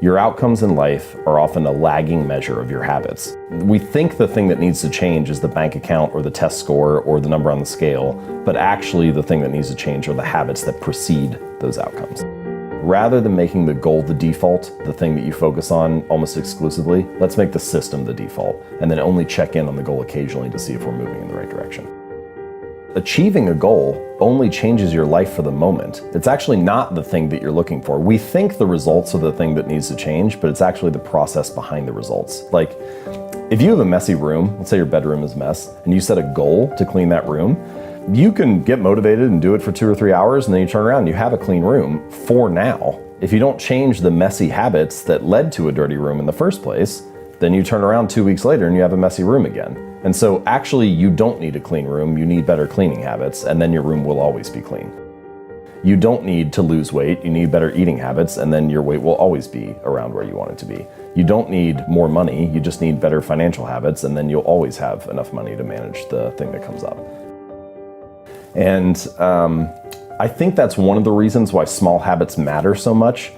Your outcomes in life are often a lagging measure of your habits. We think the thing that needs to change is the bank account or the test score or the number on the scale, but actually the thing that needs to change are the habits that precede those outcomes. Rather than making the goal the default, the thing that you focus on almost exclusively, let's make the system the default, and then only check in on the goal occasionally to see if we're moving in the right direction. Achieving a goal only changes your life for the moment. It's actually not the thing that you're looking for. We think the results are the thing that needs to change, but it's actually the process behind the results. Like, if you have a messy room, let's say your bedroom is a mess, and you set a goal to clean that room, you can get motivated and do it for 2 or 3 hours, and then you turn around and you have a clean room for now. If you don't change the messy habits that led to a dirty room in the first place, then you turn around 2 weeks later and you have a messy room again. And so actually you don't need a clean room, you need better cleaning habits, and then your room will always be clean. You don't need to lose weight, you need better eating habits, and then your weight will always be around where you want it to be. You don't need more money, you just need better financial habits, and then you'll always have enough money to manage the thing that comes up. And I think that's one of the reasons why small habits matter so much.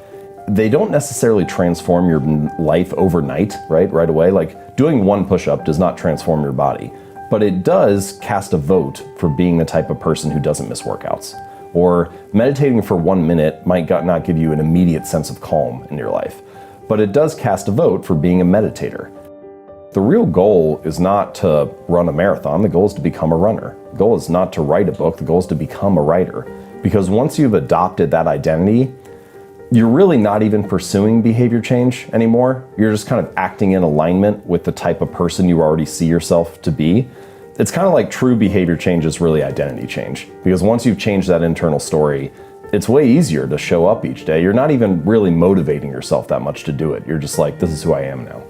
They don't necessarily transform your life overnight, right away. Like, doing one push-up does not transform your body, but it does cast a vote for being the type of person who doesn't miss workouts. Or meditating for 1 minute might not give you an immediate sense of calm in your life, but it does cast a vote for being a meditator. The real goal is not to run a marathon, the goal is to become a runner. The goal is not to write a book, the goal is to become a writer. Because once you've adopted that identity, you're really not even pursuing behavior change anymore. You're just kind of acting in alignment with the type of person you already see yourself to be. It's kind of like true behavior change is really identity change. Because once you've changed that internal story, it's way easier to show up each day. You're not even really motivating yourself that much to do it. You're just like, this is who I am now.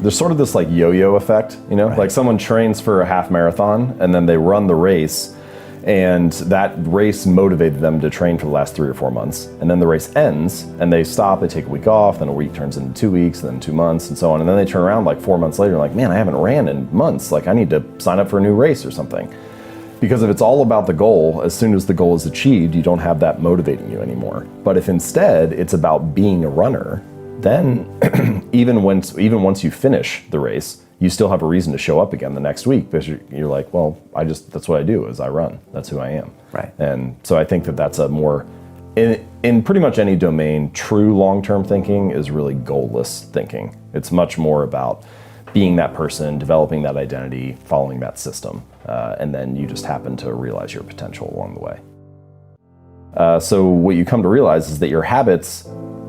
There's sort of this like yo-yo effect, you know? Right. Like someone trains for a half marathon and then they run the race, and that race motivated them to train for the last 3 or 4 months. And then the race ends and they stop, they take a week off, then a week turns into 2 weeks, then 2 months and so on. And then they turn around like 4 months later and like, man, I haven't ran in months. Like I need to sign up for a new race or something. Because if it's all about the goal, as soon as the goal is achieved, you don't have that motivating you anymore. But if instead it's about being a runner, then even once you finish the race, you still have a reason to show up again the next week because you're like, well, that's what I do is I run. That's who I am. Right. And so I think that's a more, in pretty much any domain, true long-term thinking is really goalless thinking. It's much more about being that person, developing that identity, following that system, and then you just happen to realize your potential along the way. So what you come to realize is that your habits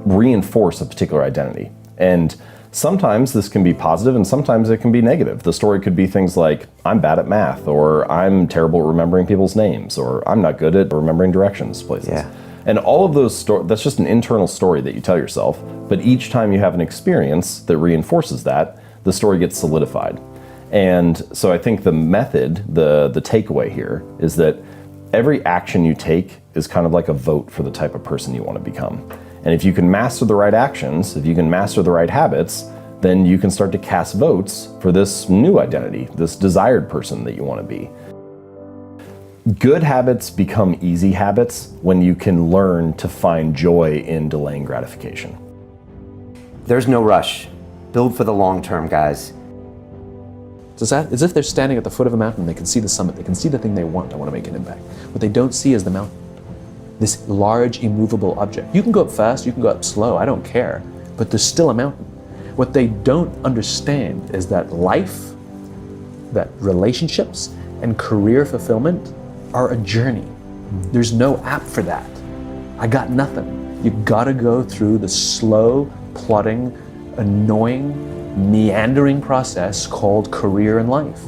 reinforce a particular identity. And sometimes this can be positive and sometimes it can be negative. The story could be things like, I'm bad at math, or I'm terrible at remembering people's names, or I'm not good at remembering directions to places. Yeah. And all of those that's just an internal story that you tell yourself, but each time you have an experience that reinforces that, the story gets solidified. And so I think the method, the takeaway here is that every action you take is kind of like a vote for the type of person you want to become. And if you can master the right actions, if you can master the right habits, then you can start to cast votes for this new identity, this desired person that you want to be. Good habits become easy habits when you can learn to find joy in delaying gratification. There's no rush. Build for the long term, guys. It's as if they're standing at the foot of a mountain, they can see the summit, they can see the thing they want to make an impact. What they don't see is the mountain. This large, immovable object. You can go up fast, you can go up slow, I don't care, but there's still a mountain. What they don't understand is that life, that relationships, and career fulfillment are a journey. There's no app for that. I got nothing. You gotta go through the slow, plodding, annoying, meandering process called career and life.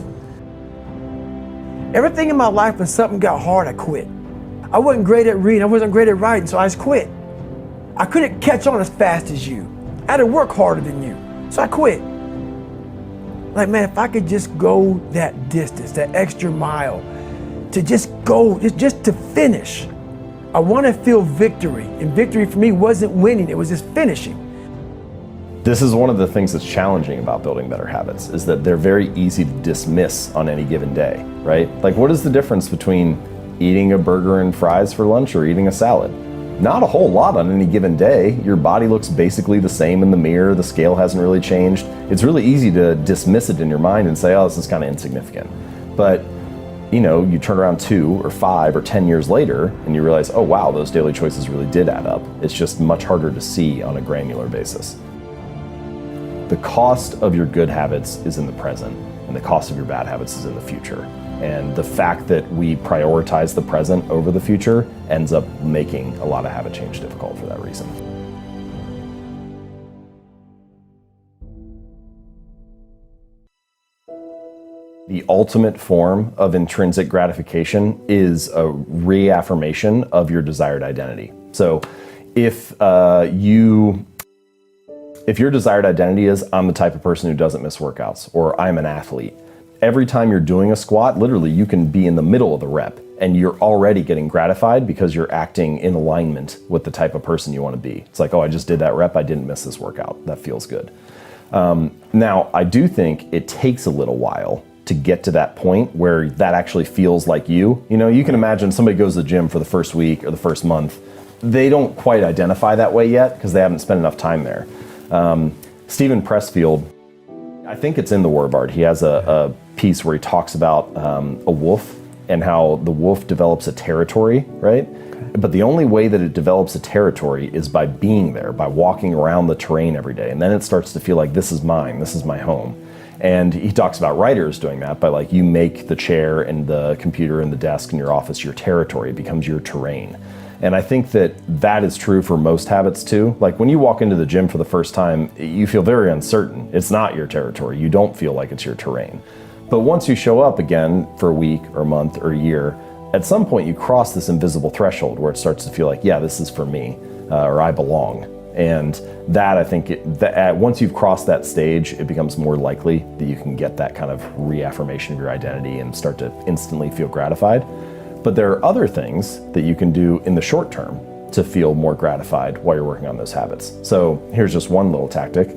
Everything in my life, when something got hard, I quit. I wasn't great at reading, I wasn't great at writing, so I just quit. I couldn't catch on as fast as you. I had to work harder than you, so I quit. Like, man, if I could just go that distance, that extra mile, to just go, just to finish. I want to feel victory, and victory for me wasn't winning, it was just finishing. This is one of the things that's challenging about building better habits, is that they're very easy to dismiss on any given day, right? Like, what is the difference between eating a burger and fries for lunch or eating a salad? Not a whole lot on any given day. Your body looks basically the same in the mirror. The scale hasn't really changed. It's really easy to dismiss it in your mind and say, oh, this is kind of insignificant. But you turn around 2 or 5 or 10 years later and you realize, oh wow, those daily choices really did add up. It's just much harder to see on a granular basis. The cost of your good habits is in the present, and the cost of your bad habits is in the future. And the fact that we prioritize the present over the future ends up making a lot of habit change difficult for that reason. The ultimate form of intrinsic gratification is a reaffirmation of your desired identity. So if your desired identity is, I'm the type of person who doesn't miss workouts, or I'm an athlete, every time you're doing a squat, literally you can be in the middle of the rep and you're already getting gratified because you're acting in alignment with the type of person you want to be. It's like, oh, I just did that rep, I didn't miss this workout. That feels good. Now, I do think it takes a little while to get to that point where that actually feels like you. You can imagine somebody goes to the gym for the first week or the first month. They don't quite identify that way yet because they haven't spent enough time there. Steven Pressfield, I think it's in the Warbard, he has a piece where he talks about a wolf and how the wolf develops a territory, right? Okay. But the only way that it develops a territory is by being there, by walking around the terrain every day. And then it starts to feel like, this is mine, this is my home. And he talks about writers doing that by you make the chair and the computer and the desk in your office your territory, it becomes your terrain. And I think that is true for most habits too. Like when you walk into the gym for the first time, you feel very uncertain. It's not your territory. You don't feel like it's your terrain. But once you show up again for a week or a month or a year, at some point you cross this invisible threshold where it starts to feel like, yeah, this is for me, or I belong. And that, I think, once you've crossed that stage, it becomes more likely that you can get that kind of reaffirmation of your identity and start to instantly feel gratified. But there are other things that you can do in the short term to feel more gratified while you're working on those habits. So here's just one little tactic.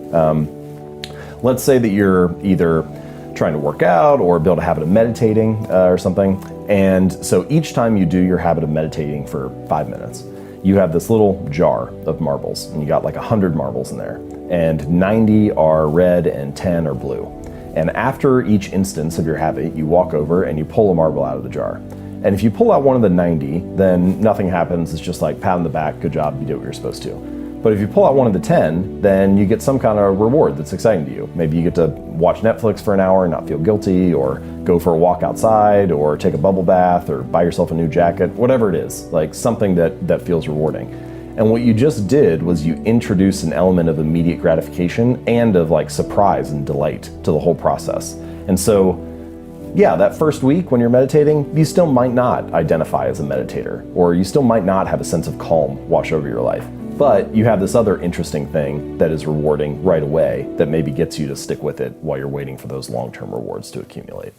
Let's say that you're either trying to work out or build a habit of meditating or something. And so each time you do your habit of meditating for 5 minutes, you have this little jar of marbles, and you got 100 marbles in there, and 90 are red and 10 are blue. And after each instance of your habit, you walk over and you pull a marble out of the jar. And if you pull out one of the 90, then nothing happens. It's just pat on the back, good job, you did what you're supposed to. But if you pull out one of the 10, then you get some kind of reward that's exciting to you. Maybe you get to watch Netflix for an hour and not feel guilty, or go for a walk outside, or take a bubble bath, or buy yourself a new jacket, whatever it is, something that feels rewarding. And what you just did was you introduced an element of immediate gratification and of surprise and delight to the whole process. And so, yeah, that first week when you're meditating, you still might not identify as a meditator, or you still might not have a sense of calm wash over your life. But you have this other interesting thing that is rewarding right away that maybe gets you to stick with it while you're waiting for those long-term rewards to accumulate.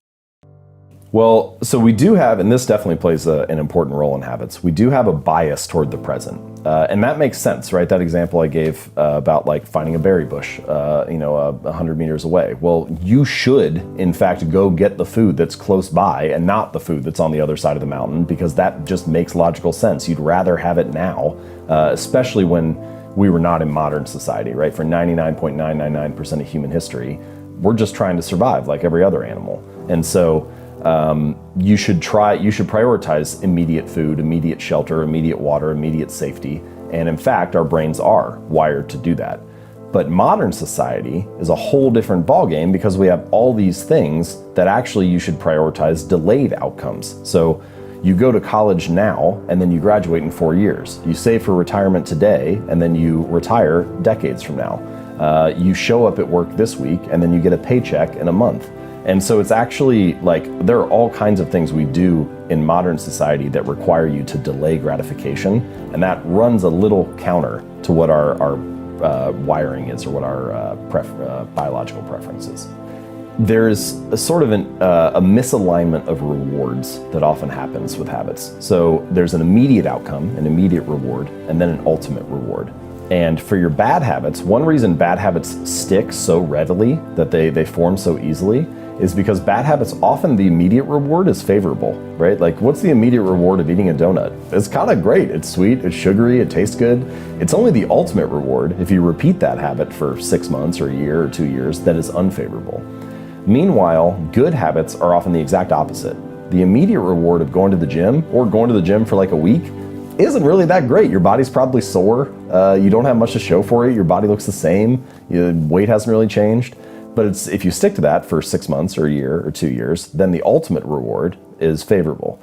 Well, so we do have, and this definitely plays an important role in habits, we do have a bias toward the present. And that makes sense, right? That example I gave about finding a berry bush, 100 meters away. Well, you should, in fact, go get the food that's close by and not the food that's on the other side of the mountain, because that just makes logical sense. You'd rather have it now, especially when we were not in modern society, right? For 99.999% of human history, we're just trying to survive like every other animal. And so, you should prioritize immediate food, immediate shelter, immediate water, immediate safety. And in fact, our brains are wired to do that. But modern society is a whole different ballgame, because we have all these things that actually you should prioritize delayed outcomes. So you go to college now and then you graduate in 4 years. You save for retirement today and then you retire decades from now. You show up at work this week and then you get a paycheck in a month. And so it's actually there are all kinds of things we do in modern society that require you to delay gratification, and that runs a little counter to what our wiring is, or what our biological preference is. There's a sort of a misalignment of rewards that often happens with habits. So there's an immediate outcome, an immediate reward, and then an ultimate reward. And for your bad habits, one reason bad habits stick so readily, that they form so easily, is because bad habits, often the immediate reward is favorable, right? Like, what's the immediate reward of eating a donut? It's kind of great. It's sweet, it's sugary, it tastes good. It's only the ultimate reward, if you repeat that habit for 6 months or a year or 2 years, that is unfavorable. Meanwhile, good habits are often the exact opposite. The immediate reward of going to the gym, or going to the gym for like a week, isn't really that great. Your body's probably sore. You don't have much to show for it. Your body looks the same. Your weight hasn't really changed. But if you stick to that for 6 months or a year or 2 years, then the ultimate reward is favorable.